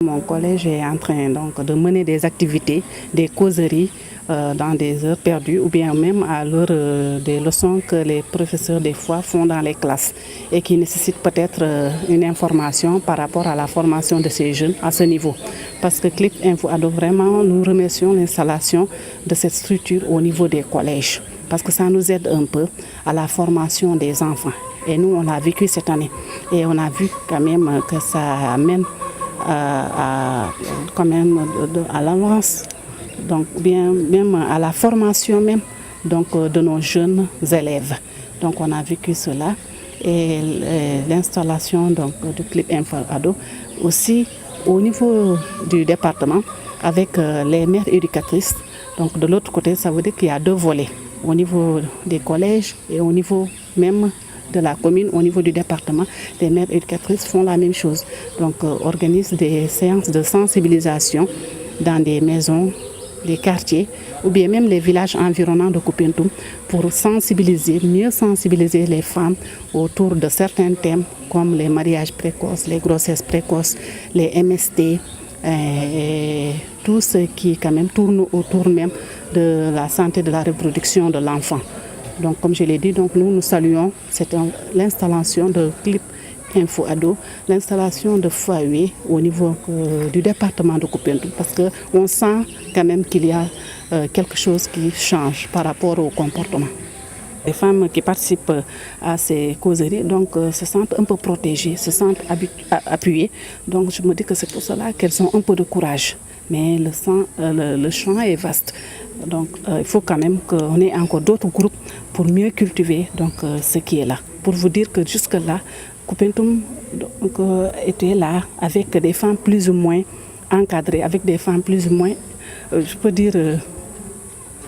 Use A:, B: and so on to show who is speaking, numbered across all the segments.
A: Mon collège est en train donc, de mener des activités, des causeries dans des heures perdues ou bien même à l'heure des leçons que les professeurs des fois font dans les classes et qui nécessitent peut-être une information par rapport à la formation de ces jeunes à ce niveau. Parce que Clip Info Ado, vraiment, nous remercions l'installation de cette structure au niveau des collèges parce que ça nous aide un peu à la formation des enfants. Et nous, on l'a vécu cette année et on a vu quand même que ça amène quand même à l'avance, donc bien même à la formation même donc de nos jeunes élèves. Donc on a vécu cela et l'installation donc du Clip Info Ado aussi au niveau du département avec les mères éducatrices. Donc de l'autre côté, ça veut dire qu'il y a deux volets au niveau des collèges et au niveau même de la commune, au niveau du département, les mères éducatrices font la même chose. Donc organisent des séances de sensibilisation dans des maisons, des quartiers ou bien même les villages environnants de Koupentoum pour sensibiliser, mieux sensibiliser les femmes autour de certains thèmes comme les mariages précoces, les grossesses précoces, les MST, et tout ce qui quand même tourne autour même de la santé de la reproduction de l'enfant. Donc, comme je l'ai dit, donc, nous saluons l'installation de Clip Info Ado, l'installation de foyers au niveau du département de Koupentoum, parce qu'on sent quand même qu'il y a quelque chose qui change par rapport au comportement. Les femmes qui participent à ces causeries donc, se sentent un peu protégées, se sentent appuyées. Donc je me dis que c'est pour cela qu'elles ont un peu de courage. Mais le champ est vaste. Donc il faut quand même qu'on ait encore d'autres groupes pour mieux cultiver donc, ce qui est là. Pour vous dire que jusque-là, Koupentoum était là avec des femmes plus ou moins encadrées, avec des femmes plus ou moins, je peux dire,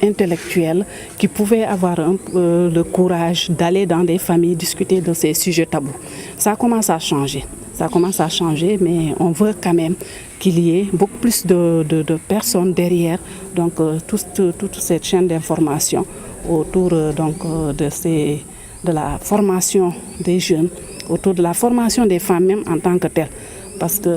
A: intellectuels qui pouvaient avoir le courage d'aller dans des familles discuter de ces sujets tabous. Ça commence à changer. Ça commence à changer, mais on veut quand même qu'il y ait beaucoup plus de personnes derrière donc, toute cette chaîne d'information autour donc, de la formation des jeunes, autour de la formation des femmes même en tant que telles. Parce que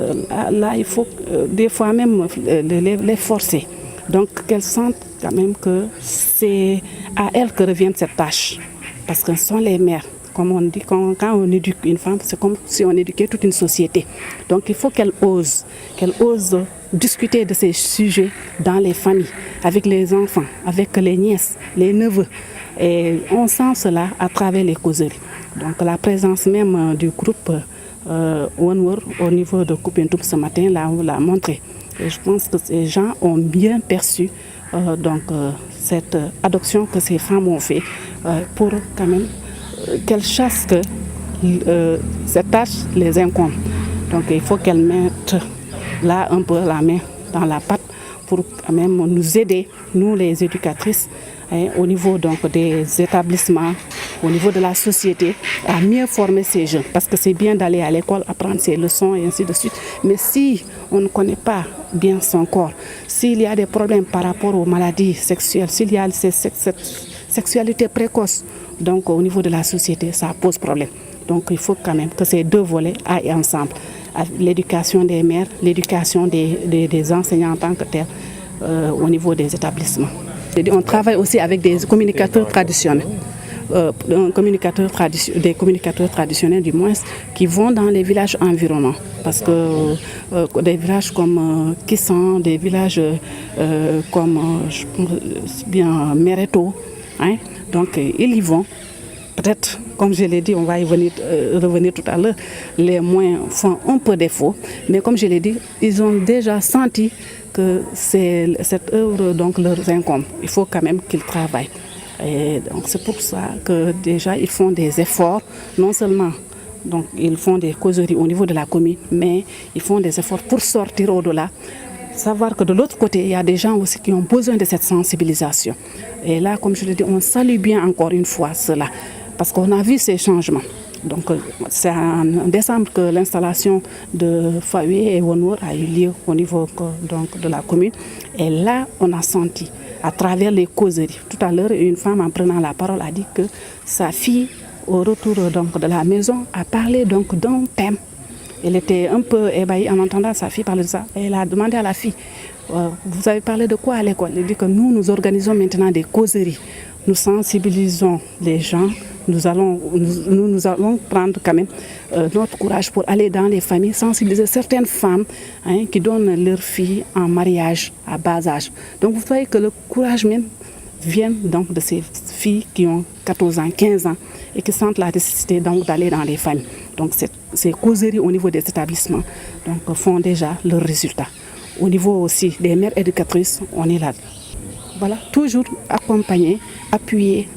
A: là il faut des fois même les forcer. Donc qu'elles sentent quand même que c'est à elles que revient cette tâche. Parce que ce sont les mères. Comme on dit, quand on éduque une femme, c'est comme si on éduquait toute une société. Donc il faut qu'elle ose discuter de ces sujets dans les familles, avec les enfants, avec les nièces, les neveux. Et on sent cela à travers les causeries. Donc la présence même du groupe One World au niveau de Koupentoum ce matin l'a montré. Et je pense que ces gens ont bien perçu cette adoption que ces femmes ont fait pour quand même qu'elles chassent que cette tâche les incombe. Donc il faut qu'elles mettent là un peu la main dans la pâte pour quand même nous aider, nous les éducatrices, au niveau donc, des établissements, au niveau de la société, à mieux former ces jeunes. Parce que c'est bien d'aller à l'école, apprendre ses leçons et ainsi de suite. Mais si on ne connaît pas bien son corps, s'il y a des problèmes par rapport aux maladies sexuelles, s'il y a cette sexualité précoce, donc au niveau de la société, ça pose problème. Donc il faut quand même que ces deux volets aillent ensemble. L'éducation des mères, l'éducation des enseignants en tant que tels au niveau des établissements. On travaille aussi avec des communicateurs traditionnels. Des communicateurs traditionnels du moins qui vont dans les villages environnants parce que des villages comme Kissan, des villages comme bien Mereto, donc ils y vont. Peut-être, comme je l'ai dit, on va y revenir tout à l'heure, les moyens font un peu défaut, mais comme je l'ai dit, ils ont déjà senti que cette œuvre donc, leur incombe. Il faut quand même qu'ils travaillent. Et donc c'est pour ça que déjà ils font des efforts, non seulement donc, ils font des causeries au niveau de la commune, mais ils font des efforts pour sortir au-delà. Savoir que de l'autre côté, il y a des gens aussi qui ont besoin de cette sensibilisation. Et là, comme je l'ai dit, on salue bien encore une fois cela, parce qu'on a vu ces changements. Donc c'est en décembre que l'installation de foyer et One World a eu lieu au niveau donc, de la commune. Et là, on a senti à travers les causeries. Tout à l'heure, une femme en prenant la parole a dit que sa fille, au retour donc, de la maison, a parlé donc d'un thème Elle était un peu ébahie en entendant sa fille parler de ça. Elle a demandé à la fille, vous avez parlé de quoi à l'école? Elle dit que nous organisons maintenant des causeries. Nous sensibilisons les gens. Nous allons prendre quand même notre courage pour aller dans les familles, sensibiliser certaines femmes qui donnent leurs filles en mariage à bas âge. Donc vous voyez que le courage même vient donc de ces filles qui ont 14 ans, 15 ans et qui sentent la nécessité d'aller dans les familles. Donc ces causeries au niveau des établissements font déjà leurs résultats. Au niveau aussi des mères éducatrices, on est là. Voilà, toujours accompagner, appuyer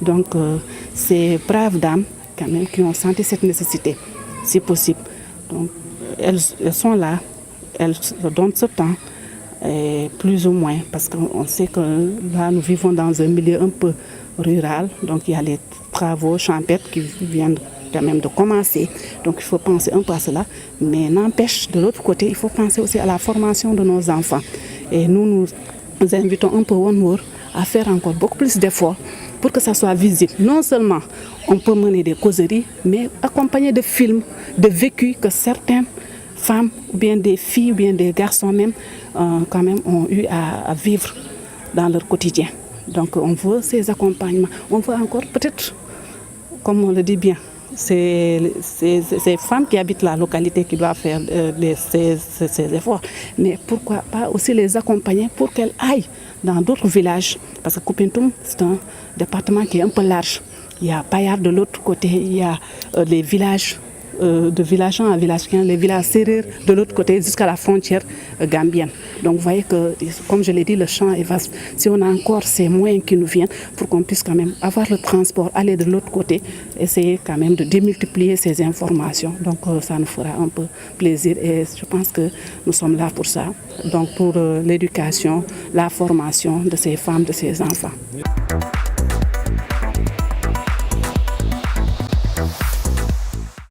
A: ces braves dames quand même qui ont senti cette nécessité, si possible. Donc, elles sont là, elles donnent ce temps, plus ou moins, parce qu'on sait que là nous vivons dans un milieu un peu rural, donc il y a les travaux champêtres qui viennent quand même de commencer, donc il faut penser un peu à cela, mais n'empêche, de l'autre côté, il faut penser aussi à la formation de nos enfants. Et nous invitons un peu One World à faire encore beaucoup plus d'efforts pour que ça soit visible. Non seulement on peut mener des causeries, mais accompagné de films, de vécus que certaines femmes, ou bien des filles, ou bien des garçons même, quand même ont eu à vivre dans leur quotidien. Donc on veut ces accompagnements. On veut encore peut-être, comme on le dit bien, c'est ces femmes qui habitent la localité qui doivent faire ces efforts. Mais pourquoi pas aussi les accompagner pour qu'elles aillent dans d'autres villages. Parce que Koumpentoum, c'est un département qui est un peu large. Il y a Payar de l'autre côté, il y a les villages, de village 1 à village 15, les villages serrés de l'autre côté jusqu'à la frontière gambienne. Donc vous voyez que, comme je l'ai dit, le champ est vaste. Si on a encore ces moyens qui nous viennent pour qu'on puisse quand même avoir le transport, aller de l'autre côté, essayer quand même de démultiplier ces informations. Donc ça nous fera un peu plaisir et je pense que nous sommes là pour ça. Donc pour l'éducation, la formation de ces femmes, de ces enfants.